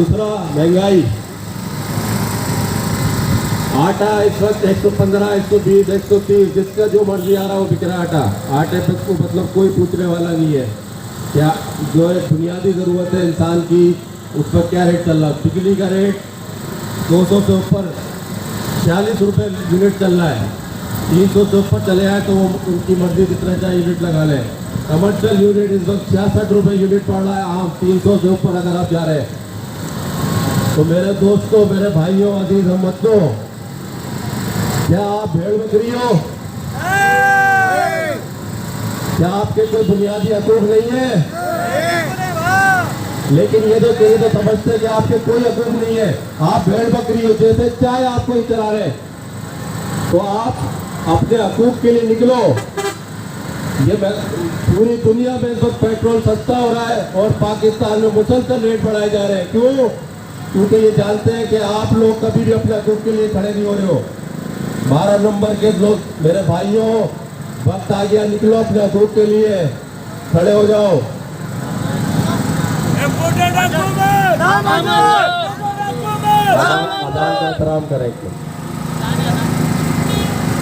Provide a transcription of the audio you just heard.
दूसरा महंगाई, आटा इस वक्त 115, 120, 130, जिसका जो मर्जी आ रहा है वो बिक रहा है आटा। आटे पे को मतलब कोई पूछने वाला नहीं है। क्या जो है बुनियादी ज़रूरत है इंसान की, उस पर क्या रेट चल रहा है? बिजली का रेट 200 से ऊपर 46 रुपये यूनिट चल रहा है। 300 से ऊपर चले आए तो वो उनकी मर्जी जितना चाहे यूनिट लगा लें। कमर्शियल यूनिट इस वक्त 66 रुपये यूनिट पड़ रहा है आम। 300 से ऊपर अगर आप जा रहे हैं तो मेरे दोस्तों, मेरे भाइयों, अजीज हमवतनों, क्या आप भेड़ बकरी हो? क्या आपके कोई बुनियादी हकूक नहीं है? लेकिन ये तो समझते कि आपके कोई हकूक नहीं है, आप भेड़ बकरी हो। जैसे चाहे आपको ही चला रहे तो आप अपने हकूक के लिए निकलो। ये पूरी दुनिया में इस वक्त पेट्रोल सस्ता हो रहा है और पाकिस्तान में मुसलसल रेट बढ़ाए जा रहे हैं। क्यों? क्योंकि ये जानते हैं कि आप लोग कभी भी अपने हकूक के लिए खड़े नहीं हो रहे हो। 12 नंबर के लोग, मेरे भाइयों, वक्त आ गया, निकलो अपने हकूक के लिए, खड़े हो जाओ। अदान का एहतराम करें।